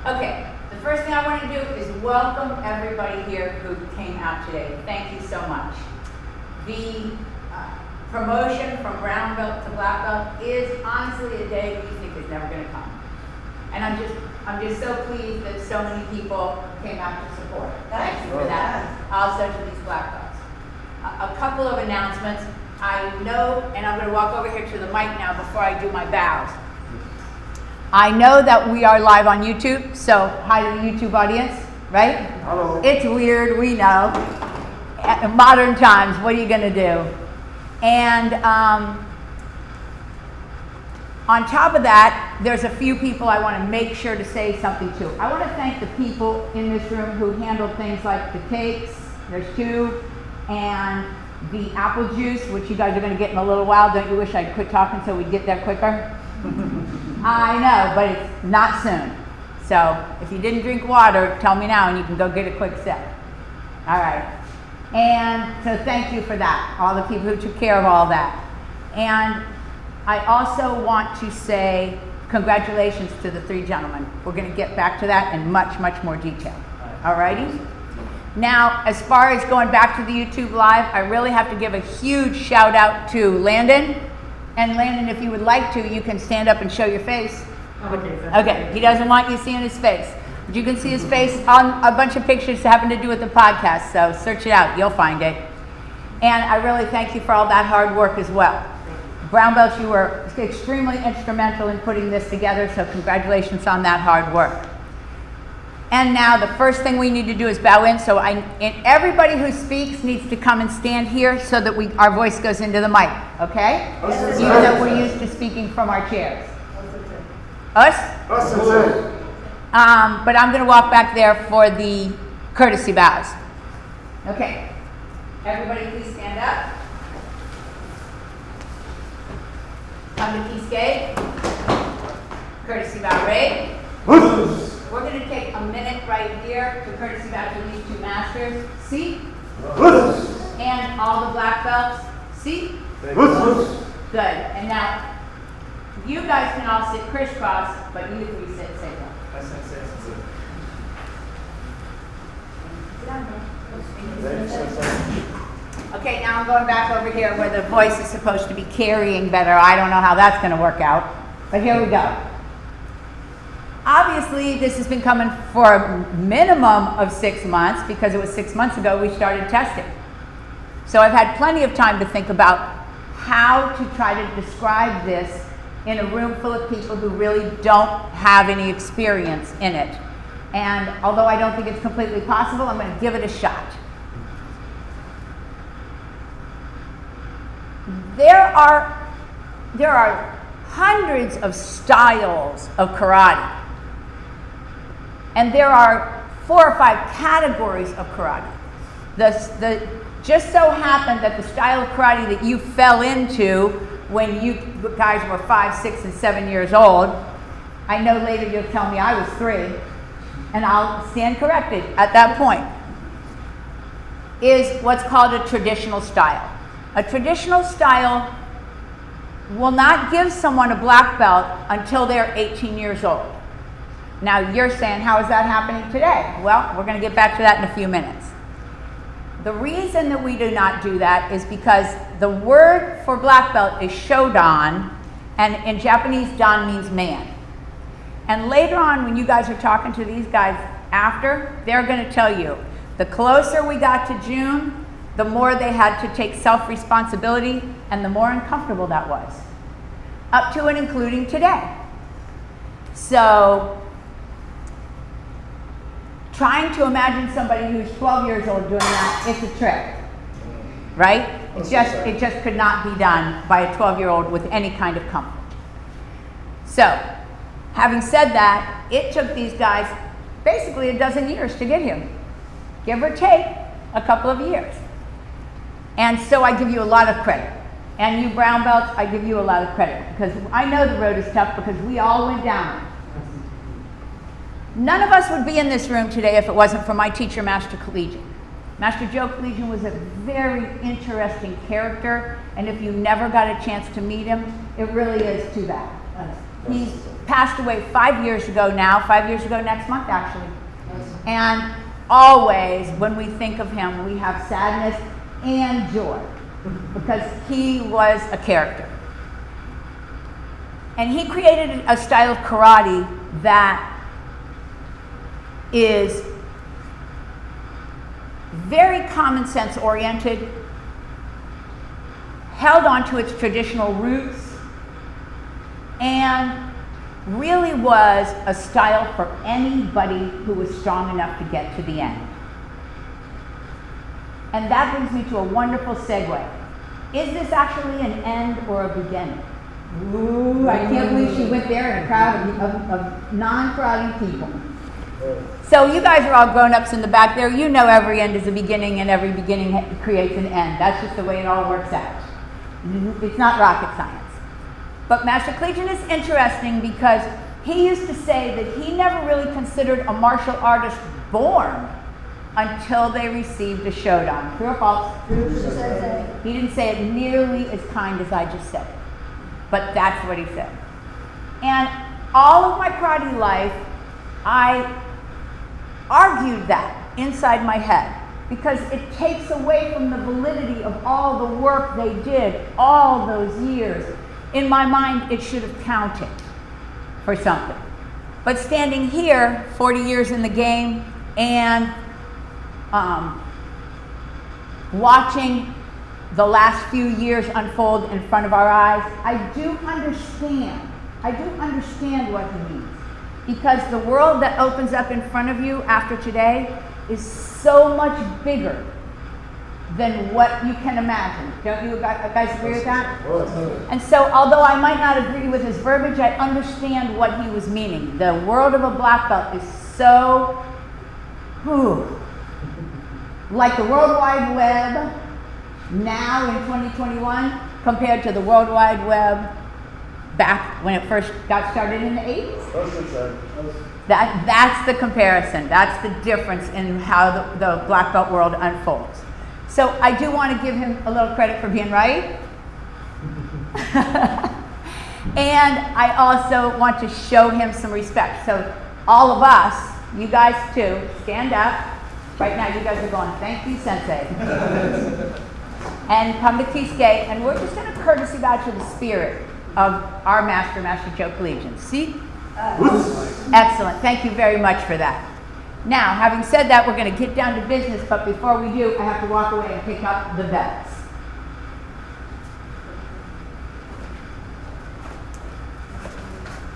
Okay, the first thing I want to do is welcome everybody here who came out today. Thank you so much. The promotion from brown belt to black belt is honestly a day we think is never going to come. And I'm just so pleased that so many people came out to support. Thank you for that. Also to these black belts. A couple of announcements. I know, and I'm going to walk over here to the mic now before I do my bows. I know that we are live on YouTube, so hi to the YouTube audience, right? Hello. It's weird, we know. At modern times, what are you going to do? And on top of that, there's a few people I want to make sure to say something to. I want to thank the people in this room who handled things like the cakes, there's 2, and the apple juice, which you guys are going to get in a little while. Don't you wish I'd quit talking so we'd get there quicker? I know, but it's not soon. So if you didn't drink water, tell me now and you can go get a quick sip. All right. And so thank you for that, all the people who took care of all that. And I also want to say congratulations to the 3 gentlemen. We're going to get back to that in much, much more detail. All righty? Now, as far as going back to the YouTube Live, I really have to give a huge shout out to Landon. And Landon, if you would like to, you can stand up and show your face. Okay, he doesn't want you seeing his face. But you can see his face on a bunch of pictures having to do with the podcast, so search it out, you'll find it. And I really thank you for all that hard work as well. Brown belts, you were extremely instrumental in putting this together, so congratulations on that hard work. And now the first thing we need to do is bow in, so everybody who speaks needs to come and stand here so that our voice goes into the mic, okay? Even though we're used to speaking from our chairs. Us? But I'm going to walk back there for the courtesy bows. Okay. Everybody please stand up. Come to peace gate. Courtesy bow right. We're going to take a minute right here to courtesy bow to these 2 masters. See? And all the black belts. See? Good. And now, you guys can all sit crisscross, but you 3 sit single. Okay, now I'm going back over here where the voice is supposed to be carrying better. I don't know how that's going to work out, but here we go. Obviously, this has been coming for a minimum of 6 months because it was 6 months ago we started testing. So I've had plenty of time to think about how to try to describe this in a room full of people who really don't have any experience in it. And although I don't think it's completely possible, I'm going to give it a shot. There are hundreds of styles of karate. And there are 4 or 5 categories of karate. Just so happened that the style of karate that you fell into when you guys were 5, 6, and 7 years old, I know later you'll tell me I was 3, and I'll stand corrected at that point, is what's called a traditional style. A traditional style will not give someone a black belt until they're 18 years old. Now you're saying, how is that happening today? Well, we're going to get back to that in a few minutes. The reason that we do not do that is because the word for black belt is Shodan, and in Japanese, dan means man. And later on, when you guys are talking to these guys after, they're going to tell you, the closer we got to June, the more they had to take self-responsibility, and the more uncomfortable that was. Up to and including today. So, trying to imagine somebody who's 12 years old doing that, it's a trick, right? It just could not be done by a 12-year-old with any kind of comfort. So, having said that, it took these guys basically a dozen years to get here, give or take a couple of years. And so I give you a lot of credit. And you brown belts, I give you a lot of credit because I know the road is tough because we all went down it. None of us would be in this room today if it wasn't for my teacher, Master Collegian. Master Joe Collegian was a very interesting character, and if you never got a chance to meet him, it really is too bad. He's passed away 5 years ago now, 5 years ago next month actually. And always when we think of him, we have sadness and joy because he was a character. And he created a style of karate that is very common sense oriented, held on to its traditional roots, and really was a style for anybody who was strong enough to get to the end. And that brings me to a wonderful segue. Is this actually an end or a beginning? Ooh, I can't believe she went there in a crowd of non-karate people. So you guys are all grown-ups in the back there. You know every end is a beginning and every beginning creates an end. That's just the way it all works out. It's not rocket science. But Master Caysun is interesting because he used to say that he never really considered a martial artist born until they received a Shodan. True or false? True. He didn't say it nearly as kind as I just said it. But that's what he said. And all of my karate life, I argued that inside my head because it takes away from the validity of all the work they did all those years. In my mind, it should have counted for something. But standing here, 40 years in the game, and watching the last few years unfold in front of our eyes, I do understand what he means. Because the world that opens up in front of you after today is so much bigger than what you can imagine. Don't you guys agree with that? And so, although I might not agree with his verbiage, I understand what he was meaning. The world of a black belt is so, like the World Wide Web now in 2021 compared to the World Wide Web back when it first got started in the 80s. That's the comparison. That's the difference in how the black belt world unfolds. So I do want to give him a little credit for being right. And I also want to show him some respect. So all of us, you guys too, stand up. Right now you guys are going, thank you, Sensei. And come to Kisuke, and we're just going to courtesy bow to the spirit of our master, Master Joe Collegian. See? Excellent. Thank you very much for that. Now, having said that, we're going to get down to business, but before we do, I have to walk away and pick up the belts.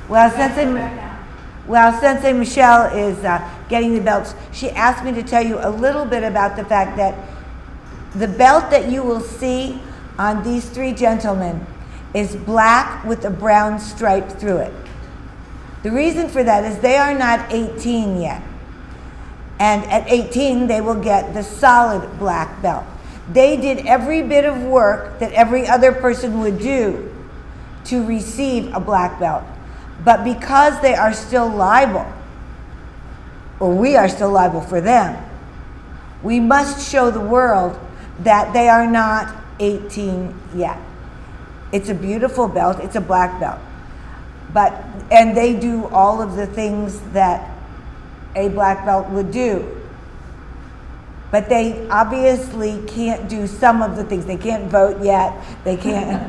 While Sensei Michelle is getting the belts, she asked me to tell you a little bit about the fact that the belt that you will see on these three gentlemen is black with a brown stripe through it. The reason for that is they are not 18 yet. And at 18, they will get the solid black belt. They did every bit of work that every other person would do to receive a black belt. But because they are still liable, or we are still liable for them, we must show the world that they are not 18 yet. It's a beautiful belt. It's a black belt. And they do all of the things that a black belt would do. But they obviously can't do some of the things. They can't vote yet. They can't.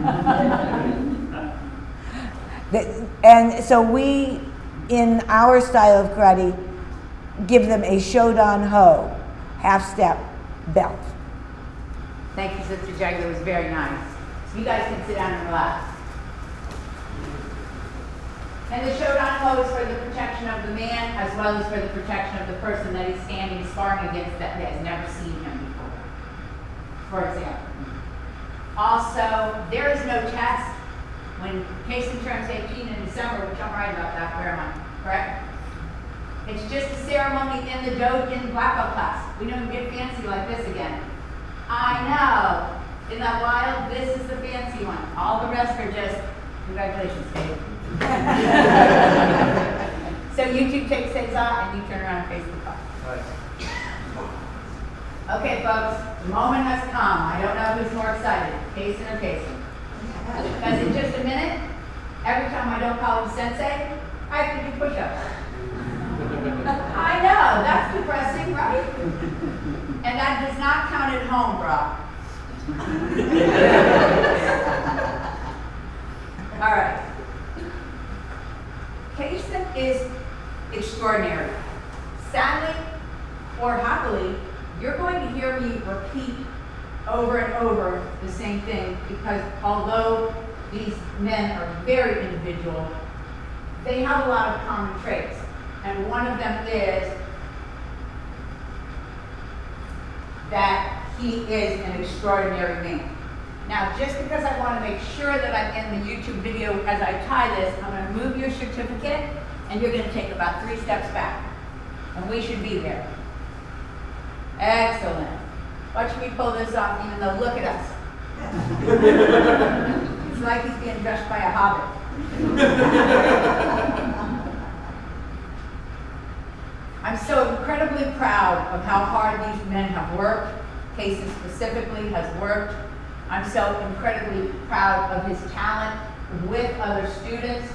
And so we, in our style of karate, give them a Shodan-ho, half-step belt. Thank you, Sister Jagger. It was very nice. So you guys can sit down and relax. And the Shodan-ho is for the protection of the man as well as for the protection of the person that he's standing sparring against that has never seen him before, for example. Also, there is no test. When Caysun turns 18 in December, which I'm right about that, where am I? Correct? It's just a ceremony in the Dogen black belt class. We don't get fancy like this again. I know. Isn't that wild? This is the fancy one. All the rest are just, congratulations, Dave. So you two take Cesar and you turn around and face the class. Okay, folks, the moment has come. I don't know who's more excited, Caysun or Caysun. Because in just a minute, every time I don't call him Sensei, I have to do push-ups. I know, that's depressing, right? And that does not count at home, Brock. All right. Caysun is extraordinary. Sadly or happily, you're going to hear me repeat over and over the same thing because although these men are very individual, they have a lot of common traits. And one of them is that he is an extraordinary man. Now, just because I want to make sure that I'm in the YouTube video as I tie this, I'm going to move your certificate and you're going to take about 3 steps back. And we should be there. Excellent. Watch me pull this off even though look at us. It's like he's being dressed by a hobbit. I'm so incredibly proud of how hard these men have worked. Caysun specifically has worked. I'm so incredibly proud of his talent with other students,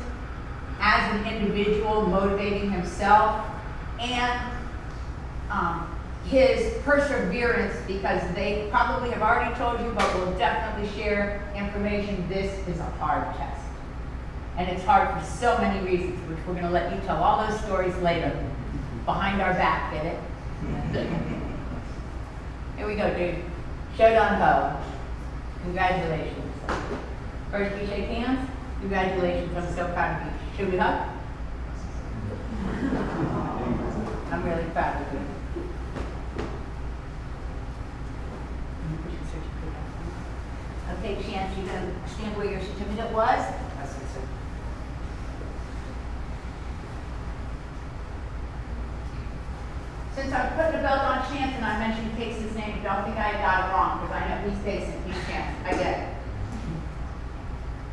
as an individual motivating himself, and his perseverance, because they probably have already told you, but will definitely share information. This is a hard test. And it's hard for so many reasons, which we're going to let you tell all those stories later. Behind our back, get it? Here we go, dude. Shodan-ho. Congratulations. First, we shake hands. Congratulations. I'm so proud of you. Should we hug? I'm really proud of you. Okay, Chance, you're going to stand where your certificate was. Since I'm putting a belt on Chance and I mentioned Caysun's name, don't think I got it wrong, because I know he's Caysun, he's Chance. I get it.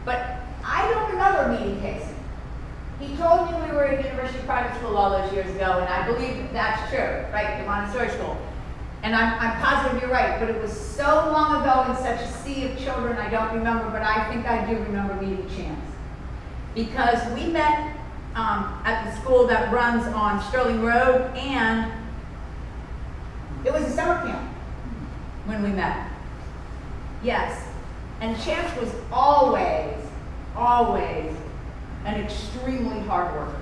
But I don't remember meeting Caysun. He told me we were at University Private School all those years ago, and I believe that's true, right? The Montessori school. And I'm positive you're right, but it was so long ago in such a sea of children, I don't remember, but I think I do remember meeting Chance. Because we met at the school that runs on Sterling Road, and it was a summer camp when we met. Yes. And Chance was always an extremely hard worker.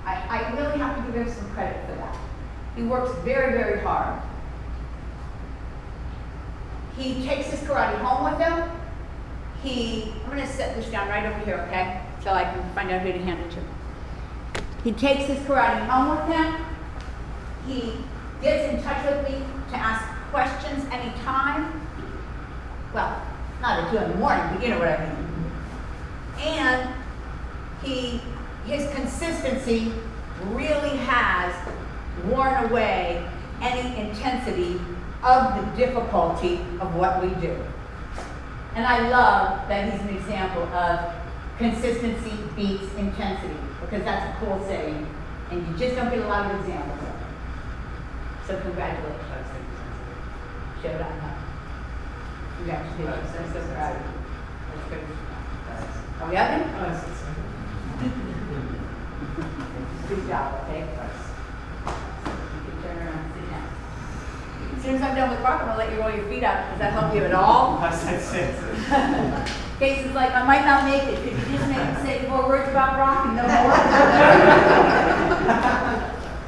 I really have to give him some credit for that. He works very, very hard. He takes his karate home with him. I'm going to set this down right over here, okay? So I can find out who to hand it to. He takes his karate home with him. He gets in touch with me to ask questions anytime. Well, not at 2 in the morning, but you know what I mean. And his consistency really has worn away any intensity of the difficulty of what we do. And I love that he's an example of consistency beats intensity, because that's a cool saying, and you just don't get a lot of examples of it. So congratulations. Shodan-ho. Congratulations. I'm so proud of you. That's good. Are we up? Good job, okay? You can turn around and sit down. As soon as I'm done with Brock, I'm going to let you roll your feet up. Does that help you at all? Caysun's like, I might not make it. Could you just make him say 4 words about Brock and no more?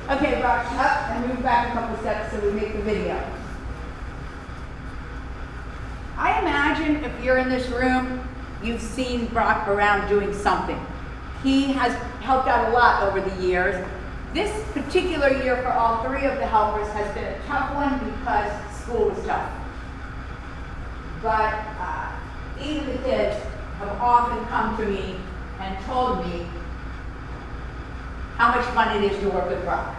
Okay, Brock, up and move back a couple steps so we make the video. I imagine if you're in this room, you've seen Brock around doing something. He has helped out a lot over the years. This particular year for all 3 of the helpers has been a tough one because school was tough. But even the kids have often come to me and told me how much fun it is to work with Brock.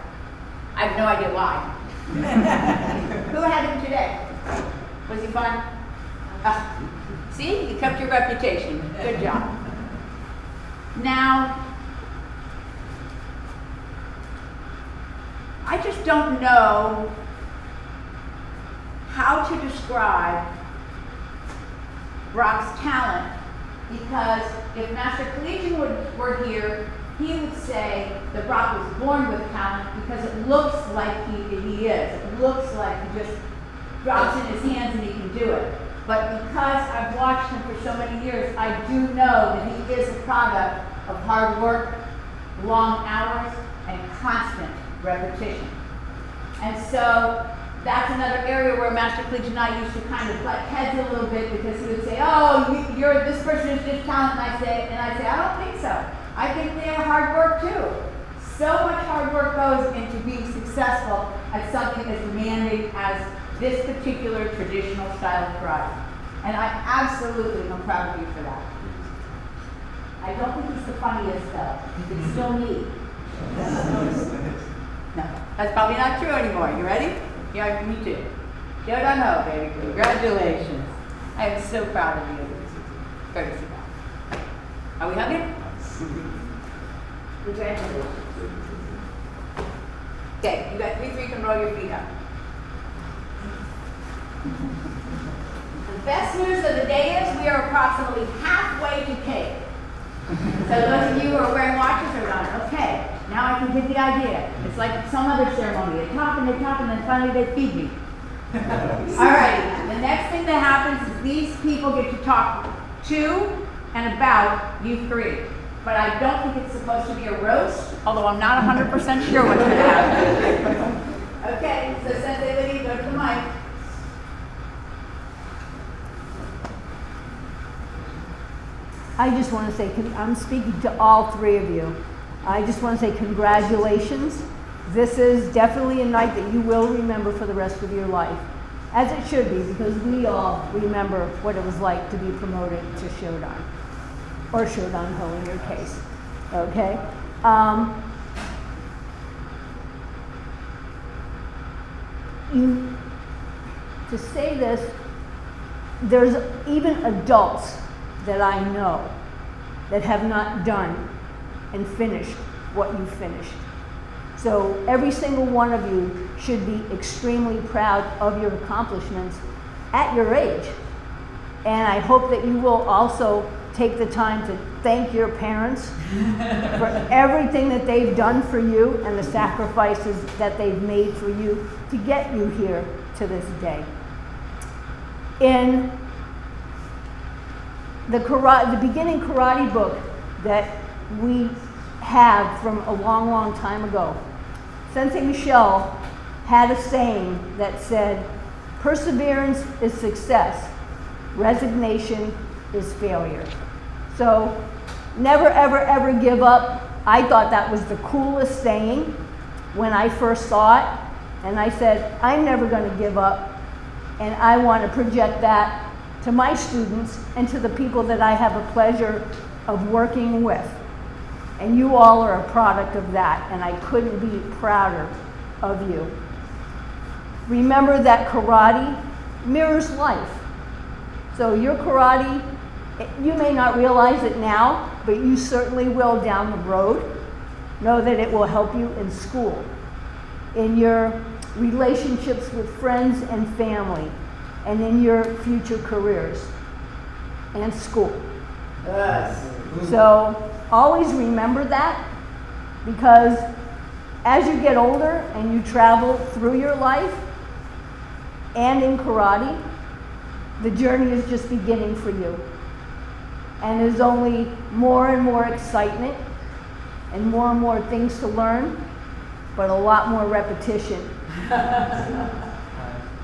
I have no idea why. Who had him today? Was he fun? See, you kept your reputation. Good job. Now, I just don't know how to describe Brock's talent, because if Master Collegian were here, he would say that Brock was born with talent because it looks like he is. It looks like he just drops in his hands and he can do it. But because I've watched him for so many years, I do know that he is a product of hard work, long hours, and constant repetition. And so that's another area where Master Collegian and I used to kind of butt heads a little bit, because he would say, oh, you're this person is just talent, and I say, I don't think so. I think they have hard work too. So much hard work goes into being successful at something as demanding as this particular traditional style of karate. And I absolutely am proud of you for that. I don't think he's the funniest though. It's still me. No, that's probably not true anymore. You ready? Yeah, me too. Shodan-ho, baby. Congratulations. I am so proud of you. Courtesy bow. Are we hugging? Congratulations. Okay, you got 3 3 can roll your feet up. The best news of the day is we are approximately halfway to cake. So those of you who are wearing watches are going, okay, now I can get the idea. It's like some other ceremony. They talk, and then finally they feed me. All right, the next thing that happens is these people get to talk to and about you 3. But I don't think it's supposed to be a roast, although I'm not 100% sure what's going to happen. Okay, so Sensei Liddy, go to the mic. I just want to say, I'm speaking to all 3 of you. I just want to say congratulations. This is definitely a night that you will remember for the rest of your life, as it should be, because we all remember what it was like to be promoted to Shodan, or Shodan-ho in your case, okay? To say this, there's even adults that I know that have not done and finished what you finished. So every single one of you should be extremely proud of your accomplishments at your age. And I hope that you will also take the time to thank your parents for everything that they've done for you and the sacrifices that they've made for you to get you here to this day. In the beginning karate book that we have from a long, long time ago, Sensei Michelle had a saying that said, perseverance is success, resignation is failure. So never, ever, ever give up. I thought that was the coolest saying when I first saw it. And I said, I'm never going to give up. And I want to project that to my students and to the people that I have a pleasure of working with. And you all are a product of that, and I couldn't be prouder of you. Remember that karate mirrors life. So your karate, you may not realize it now, but you certainly will down the road. Know that it will help you in school, in your relationships with friends and family, and in your future careers and school. Yes. So always remember that, because as you get older and you travel through your life and in karate, the journey is just beginning for you. And there's only more and more excitement and more things to learn, but a lot more repetition.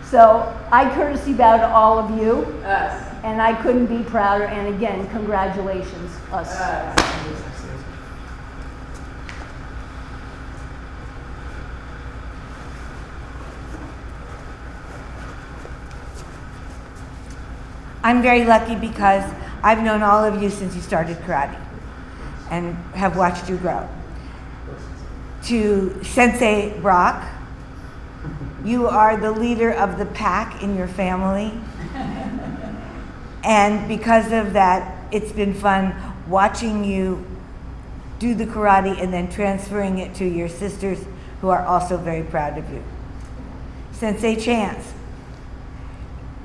So I courtesy bow to all of you, and I couldn't be prouder. And again, congratulations, us. I'm very lucky because I've known all of you since you started karate and have watched you grow. To Sensei Brock, you are the leader of the pack in your family. And because of that, it's been fun watching you do the karate and then transferring it to your sisters, who are also very proud of you. Sensei Chance,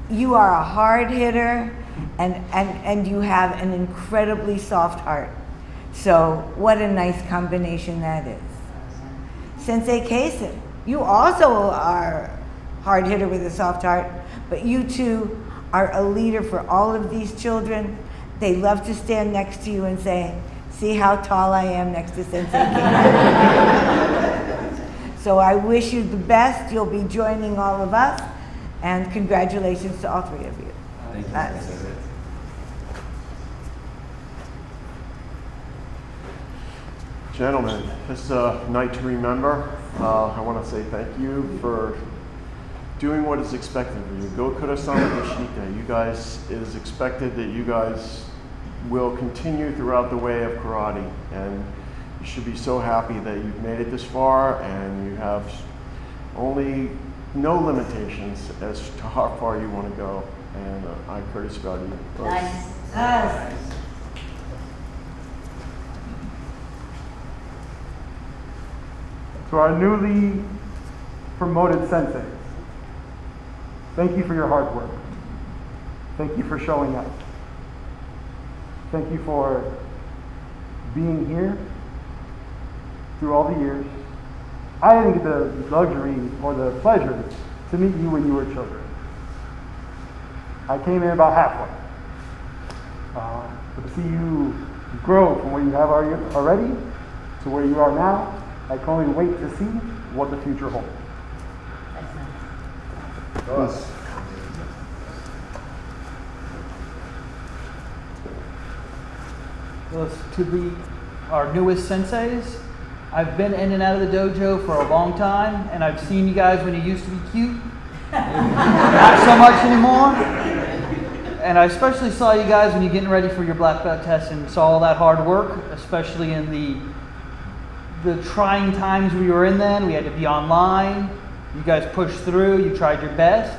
you are a hard hitter and you have an incredibly soft heart. So what a nice combination that is. Sensei Caysun, you also are hard hitter with a soft heart, but you too are a leader for all of these children. They love to stand next to you and say, see how tall I am next to Sensei Caysun. So I wish you the best. You'll be joining all of us, and congratulations to all three of you. Thank you. Gentlemen, this is a night to remember. I want to say thank you for doing what is expected of you. Go Kura-sama Yoshita. You guys, it is expected that you guys will continue throughout the way of karate, and you should be so happy that you've made it this far and you have only no limitations as to how far you want to go. And I courtesy about you. Nice. To our newly promoted senseis, thank you for your hard work. Thank you for showing up. Thank you for being here through all the years. I didn't get the luxury or the pleasure to meet you when you were children. I came in about halfway. But to see you grow from where you have already to where you are now, I can only wait to see what the future holds. Well, to our newest senseis, I've been in and out of the dojo for a long time, and I've seen you guys when you used to be cute. Not so much anymore. And I especially saw you guys when you're getting ready for your black belt test and saw all that hard work, especially in the trying times we were in then. We had to be online. You guys pushed through. You tried your best.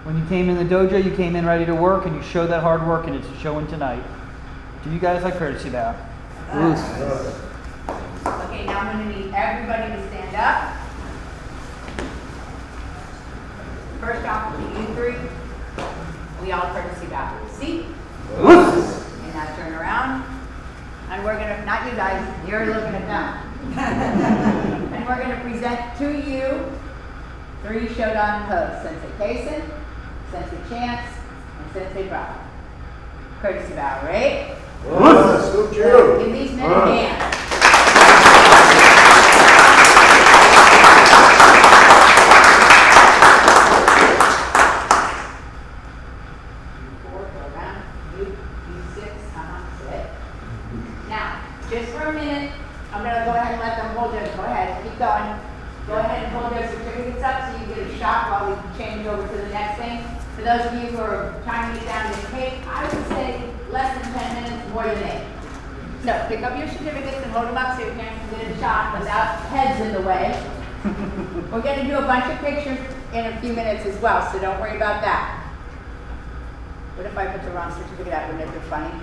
When you came in the dojo, you came in ready to work, and you showed that hard work, and it's showing tonight. Do you guys like courtesy bow? Okay, now I'm going to need everybody to stand up. First off, you three, we all courtesy bow. See? And now turn around. And we're going to, not you guys, you're looking at them. And we're going to present to you 3 Shodan-ho. Sensei Caysun, Sensei Chance, and Sensei Brown. Courtesy bow, right? Give these men a hand. Just for a minute, I'm going to go ahead and let them hold theirs. Go ahead, keep going. Go ahead and hold their certificates up so you get a shot while we change over to the next thing. For those of you who are trying to get down to the cake, I would say less than 10 minutes, more than 8. So pick up your certificates and hold them up so your parents can get a shot without heads in the way. We're going to do a bunch of pictures in a few minutes as well, so don't worry about that. What if I put the wrong certificate out? Wouldn't it be funny?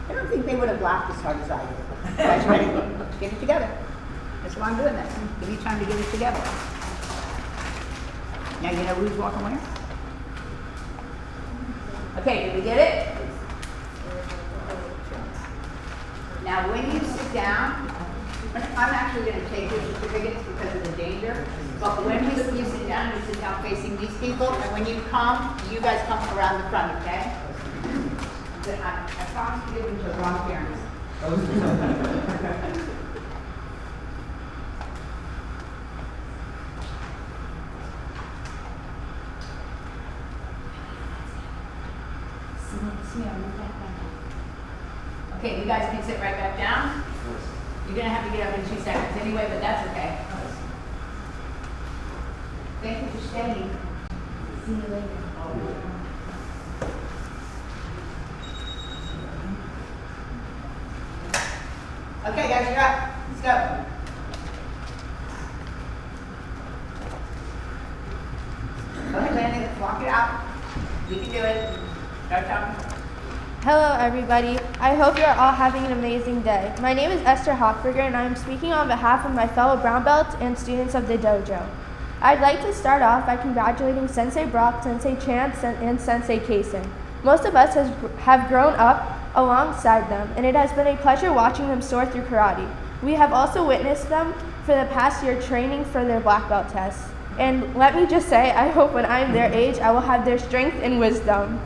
I don't think they would have laughed as hard as I did. You guys ready? Get it together. That's why I'm doing this. Give you time to get it together. Now you know who's walking where? Okay, did we get it? Now when you sit down, I'm actually going to take your certificates because of the danger, but when you sit down facing these people, and when you come, you guys come around the front, okay? I promise to give them to the wrong parents. Okay, you guys can sit right back down. You're going to have to get up in 2 seconds anyway, but that's okay. Thank you for staying. See you later. Okay, guys, you're up. Let's go. Go ahead, Landon. Let's walk it out. We can do it. Start talking. Hello everybody, I hope you're all having an amazing day. My name is Esther Hochberger and I am speaking on behalf of my fellow brown belts and students of the dojo. I'd like to start off by congratulating Sensei Brock, Sensei Chance, and Sensei Caysun. Most of us have grown up alongside them, and it has been a pleasure watching them soar through karate. We have also witnessed them for the past year training for their black belt tests. And let me just say, I hope when I'm their age, I will have their strength and wisdom.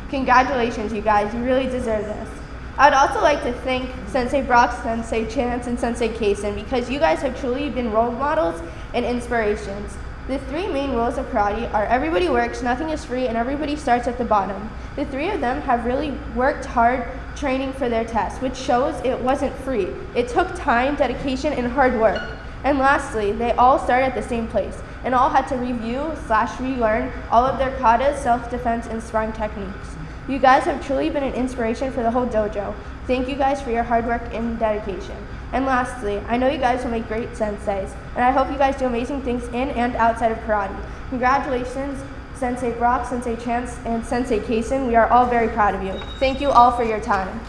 Congratulations, you guys. You really deserve this. I would also like to thank Sensei Brock, Sensei Chance, and Sensei Caysun because you guys have truly been role models and inspirations. The three main rules of karate are everybody works, nothing is free, and everybody starts at the bottom. The three of them have really worked hard training for their tests, which shows it wasn't free. It took time, dedication, and hard work. And lastly, they all started at the same place and all had to review/relearn all of their katas, self-defense, and sparring techniques. You guys have truly been an inspiration for the whole dojo. Thank you guys for your hard work and dedication. And lastly, I know you guys will make great senseis, and I hope you guys do amazing things in and outside of karate. Congratulations, Sensei Brock, Sensei Chance, and Sensei Caysun. We are all very proud of you. Thank you all for your time.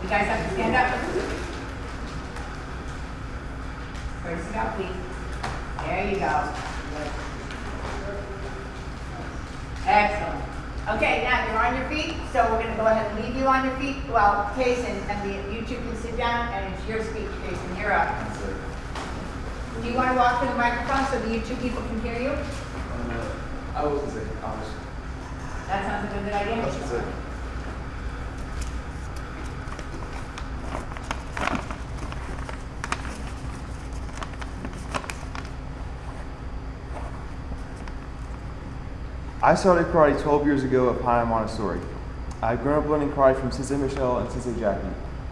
You guys have to stand up. First it out, please. There you go. Excellent. Okay, now you're on your feet, so we're going to go ahead and leave you on your feet. Well, Caysun, and you two can sit down, and it's your speech, Caysun. You're up. Do you want to walk to the microphone so the YouTube people can hear you? I was going to say, That sounds like a good idea. that's it. I started karate 12 years ago at Pine Montessori. I've grown up learning karate from Sensei Michelle and Sensei Jackie,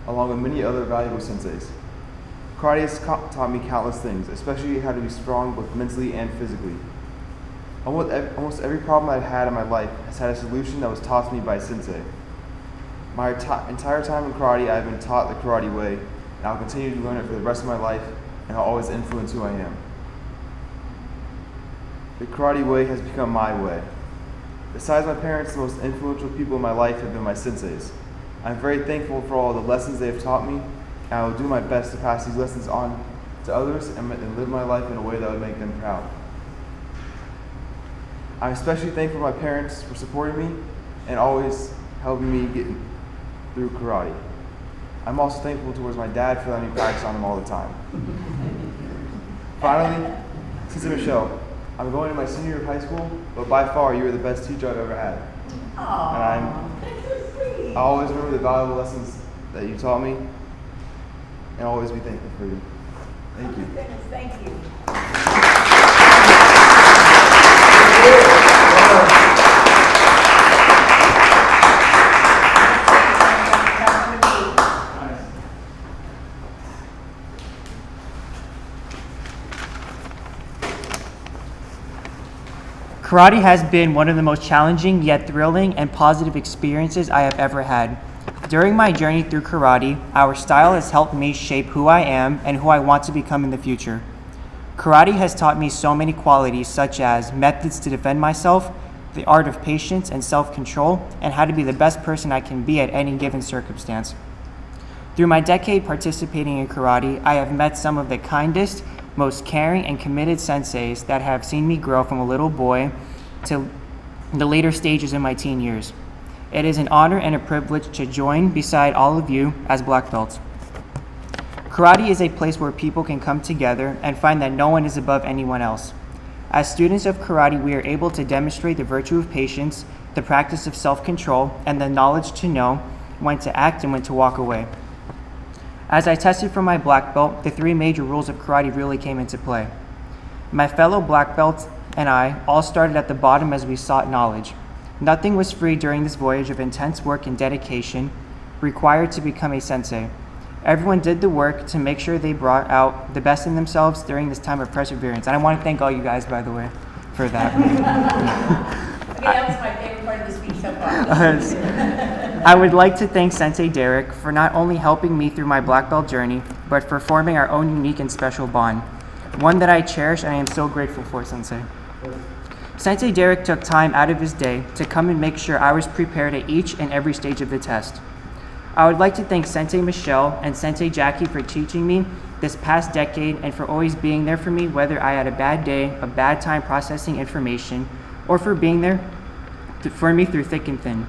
along with many other valuable senseis. Karate has taught me countless things, especially how to be strong both mentally and physically. Almost every problem I've had in my life has had a solution that was taught to me by a sensei. My entire time in karate, I've been taught the karate way, and I'll continue to learn it for the rest of my life, and I'll always influence who I am. The karate way has become my way. Besides my parents, the most influential people in my life have been my senseis. I'm very thankful for all the lessons they have taught me, and I will do my best to pass these lessons on to others and live my life in a way that would make them proud. I'm especially thankful to my parents for supporting me and always helping me get through karate. I'm also thankful towards my dad for letting me practice on him all the time. Finally, Sensei Michelle, I'm going to my senior year of high school, but by far you are the best teacher I've ever had. And I always remember the valuable lessons that you taught me, and I'll always be thankful for you. Thank you. Thank you. Karate has been one of the most challenging yet thrilling and positive experiences I have ever had. During my journey through karate, our style has helped me shape who I am and who I want to become in the future. Karate has taught me so many qualities such as methods to defend myself, the art of patience and self-control, and how to be the best person I can be at any given circumstance. Through my decade participating in karate, I have met some of the kindest, most caring and committed senseis that have seen me grow from a little boy to the later stages in my teen years. It is an honor and a privilege to join beside all of you as black belts. Karate is a place where people can come together and find that no one is above anyone else. As students of karate, we are able to demonstrate the virtue of patience, the practice of self-control, and the knowledge to know when to act and when to walk away. As I tested for my black belt, the three major rules of karate really came into play. My fellow black belts and I all started at the bottom as we sought knowledge. Nothing was free during this voyage of intense work and dedication required to become a sensei. Everyone did the work to make sure they brought out the best in themselves during this time of perseverance. And I want to thank all you guys, by the way, for that. Okay, that was my favorite part of the speech so far. I would like to thank Sensei Derek for not only helping me through my black belt journey, but for forming our own unique and special bond, one that I cherish and I am so grateful for, Sensei. Sensei Derek took time out of his day to come and make sure I was prepared at each and every stage of the test. I would like to thank Sensei Michelle and Sensei Jackie for teaching me this past decade and for always being there for me, whether I had a bad day, a bad time processing information, or for being there for me through thick and thin.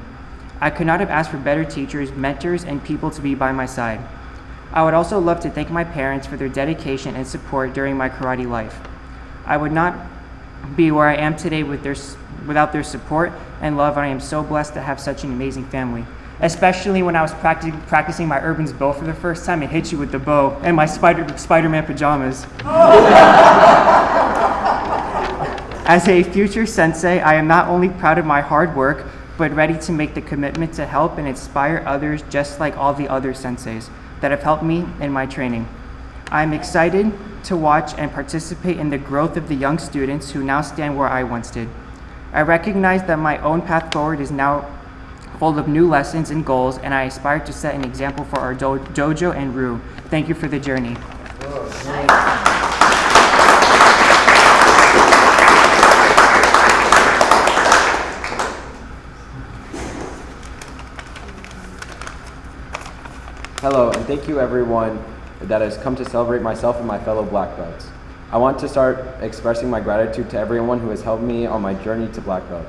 I could not have asked for better teachers, mentors, and people to be by my side. I would also love to thank my parents for their dedication and support during my karate life. I would not be where I am today without their support and love, and I am so blessed to have such an amazing family. Especially when I was practicing my Urban's bow for the first time and hit you with the bow and my Spider-Man pajamas. As a future sensei, I am not only proud of my hard work, but ready to make the commitment to help and inspire others just like all the other senseis that have helped me in my training. I am excited to watch and participate in the growth of the young students who now stand where I once did. I recognize that my own path forward is now full of new lessons and goals, and I aspire to set an example for our dojo and Ryu. Thank you for the journey. Hello, and thank you everyone that has come to celebrate myself and my fellow black belts. I want to start expressing my gratitude to everyone who has helped me on my journey to black belt.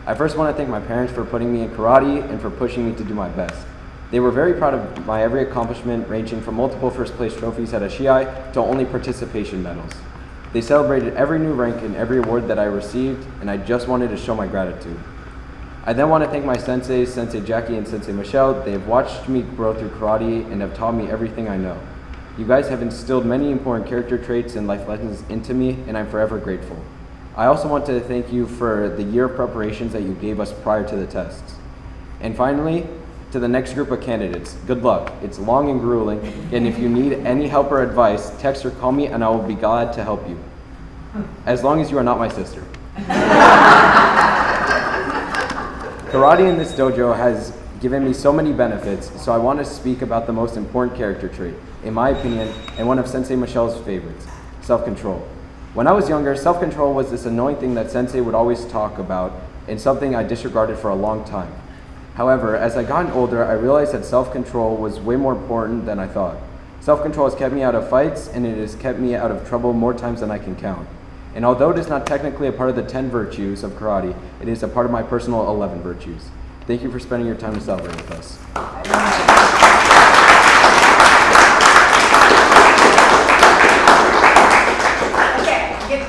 I first want to thank my parents for putting me in karate and for pushing me to do my best. They were very proud of my every accomplishment, ranging from multiple first place trophies at Ashiai to only participation medals. They celebrated every new rank and every award that I received, and I just wanted to show my gratitude. I then want to thank my senseis, Sensei Jackie and Sensei Michelle. They have watched me grow through karate and have taught me everything I know. You guys have instilled many important character traits and life lessons into me, and I'm forever grateful. I also want to thank you for the year of preparations that you gave us prior to the tests. And finally, to the next group of candidates, good luck. It's long and grueling, and if you need any help or advice, text or call me and I will be glad to help you. As long as you are not my sister. Karate in this dojo has given me so many benefits, so I want to speak about the most important character trait, in my opinion, and one of Sensei Michelle's favorites, self-control. When I was younger, self-control was this annoying thing that Sensei would always talk about and something I disregarded for a long time. However, as I gotten older, I realized that self-control was way more important than I thought. Self-control has kept me out of fights, and it has kept me out of trouble more times than I can count. And although it is not technically a part of the 10 virtues of karate, it is a part of my personal 11 virtues. Thank you for spending your time to celebrate with us.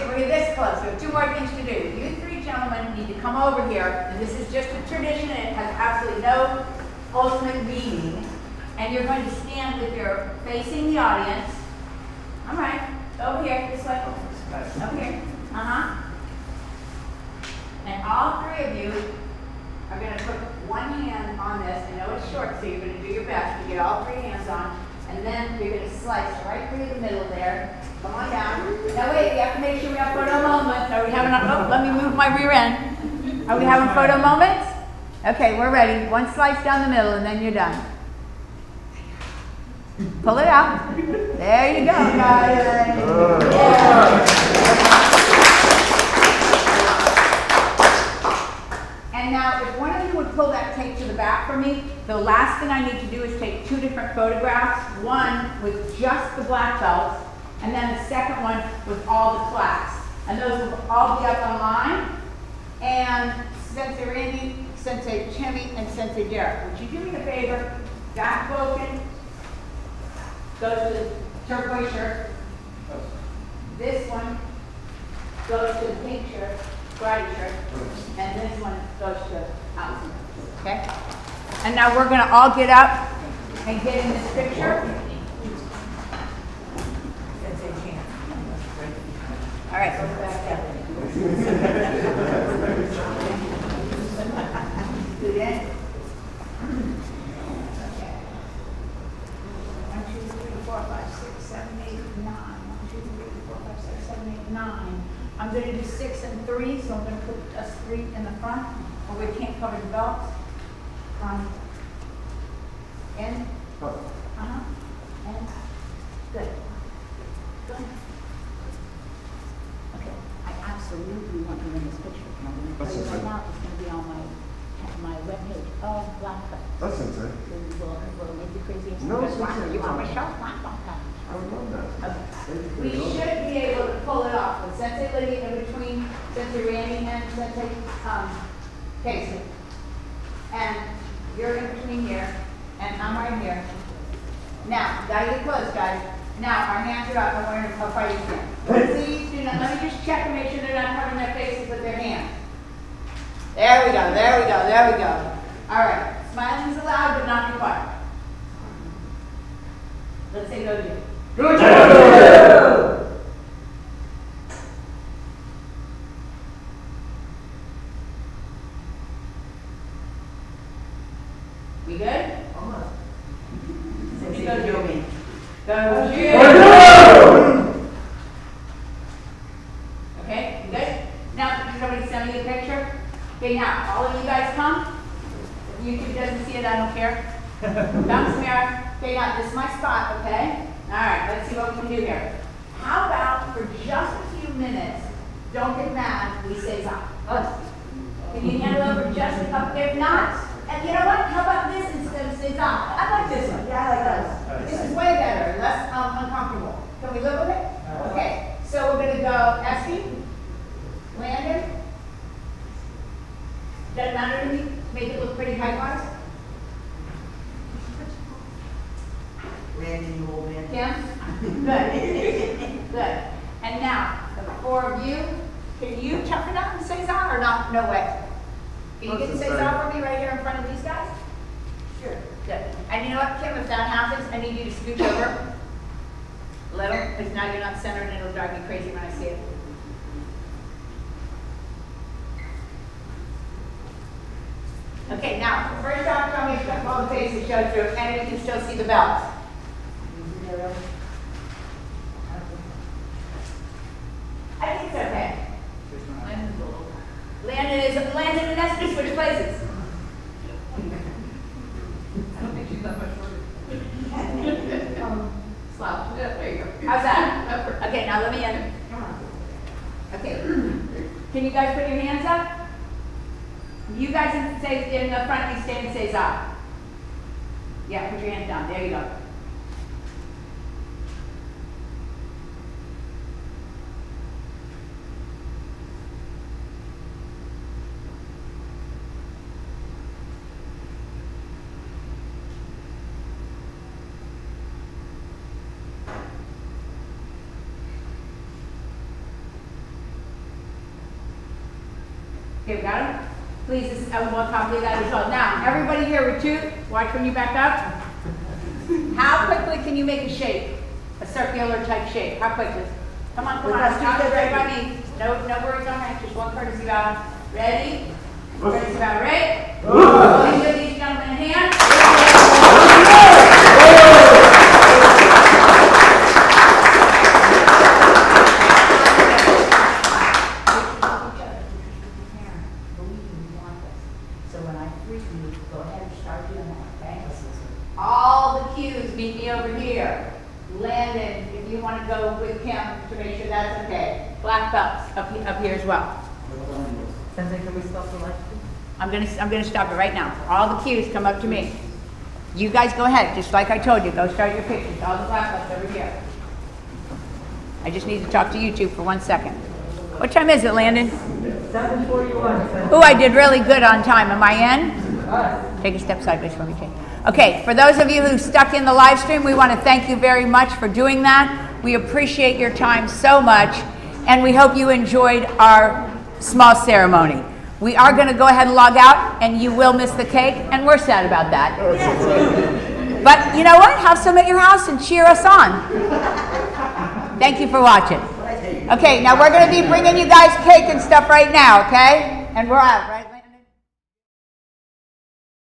We're this close. We have two more things to do. You three gentlemen need to come over here, and this is just a tradition, and it has absolutely no ultimate meaning. And you're going to stand with your facing the audience. All right, over here, this way. Over here. And all three of you are going to put one hand on this. I know it's short, so you're going to do your best to get all three hands on. And then you're going to slice right through the middle there. Come on down. Now wait, we have to make sure we have photo moments. Are we having let me move my rear end. Are we having photo moments? Okay, we're ready. One slice down the middle and then you're done. Pull it out. There you go, guys. And now, if one of you would pull that tape to the back for me, the last thing I need to do is take two different photographs, one with just the black belts, and then the second one with all the plaques. And those will all be up online. And Sensei Randy, Sensei Chimmy, and Sensei Derek, would you do me a favor? Jack Boken goes to the turquoise shirt. This one goes to the pink shirt, karate shirt, and this one goes to Allison. Okay? And now we're going to all get up and get in this picture. All right, go back down. Do that. Okay. 1, 2, 3, 4, 5, 6, 7, 8, 9. 1, 2, 3, 4, 5, 6, 7, 8, 9. I'm going to do 6 and 3, so I'm going to put us 3 in the front, or we can't cover the belts. In. And. Good. Good. Okay. I absolutely want you in this picture. Right now, it's going to be on my webpage of Black Belt. That's insane. So we will Lydia in between Sensei Randy and Sensei Caysun. And you're in between here, and I'm right here. Now, gotta get close, guys. Now, our hands are up, and we're gonna fight again. Please do not, let me just check and make sure they're not covering their faces with their hands. There we go, there we go, there we go. All right, smiling is allowed, but not required. Let's say go to you. Go We good? Almost. Sensei go to you. Go to you. Okay, you good? Now, can somebody send me a picture? Okay, now, all of you guys come. If YouTube doesn't see it, I don't care. Bounce mirror. Okay, now, this is my spot, okay? All right, let's see what we can do here. How about for just a few minutes, don't get mad, we say stop. Can you handle it for just a couple? If not, and you know what? How about this instead of say stop? I like this one. Yeah, I like that. This is way better, less uncomfortable. Can we live with it? Okay, so we're going to go Esky, Landon. Doesn't matter to me. Make it look pretty height-wise. Randy, you old man. Kim? Good. Good. And now, the four of you, can you tough it up and say za or not? No way. Can you get to say za for me right here in front of these guys? Sure. Good. And you know what, Kim, if that happens, I need you to scooch over a little, because now you're not centered and it'll drive me crazy when I see it. Okay, now, first off, tell me if all the faces show through and we can still see the belts. I think it's okay. Landon and Esther switch places. I don't think she's that much shorter. Slouch. Yeah, there you go. How's that? Okay, now let me in. Okay. Can you guys put your hands up? You guys say in the front, you stand and say za. Yeah, put your hands down. There you go. Okay, we got it? Please, this is, I want a copy of that as well. Now, everybody here with two, watch when you back up. How quickly can you make a shape? A circular type shape. How quickly? Come on, come on. Stop it right by me. No worries on that. Just one courtesy bow. Ready? Courtesy bow, right? Please give these gentlemen a hand. All the cues meet me over here. Landon, if you want to go with Kim to make sure that's okay. Black belts up here as well. Sensei, can we stop the live stream? I'm gonna stop it right now. All the cues come up to me. You guys go ahead, just like I told you. Go start your pictures. All the black belts over here. I just need to talk to you two for 1 second. What time is it, Landon? 7:41. Oh, I did really good on time. Am I in? Take a step sideways for me, Jane. Okay, for those of you who stuck in the live stream, we want to thank you very much for doing that. We appreciate your time so much, and we hope you enjoyed our small ceremony. We are going to go ahead and log out, and you will miss the cake, and we're sad about that. But you know what? Have some at your house and cheer us on. Thank you for watching. Okay, now we're going to be bringing you guys cake and stuff right now, okay? And we're out, right?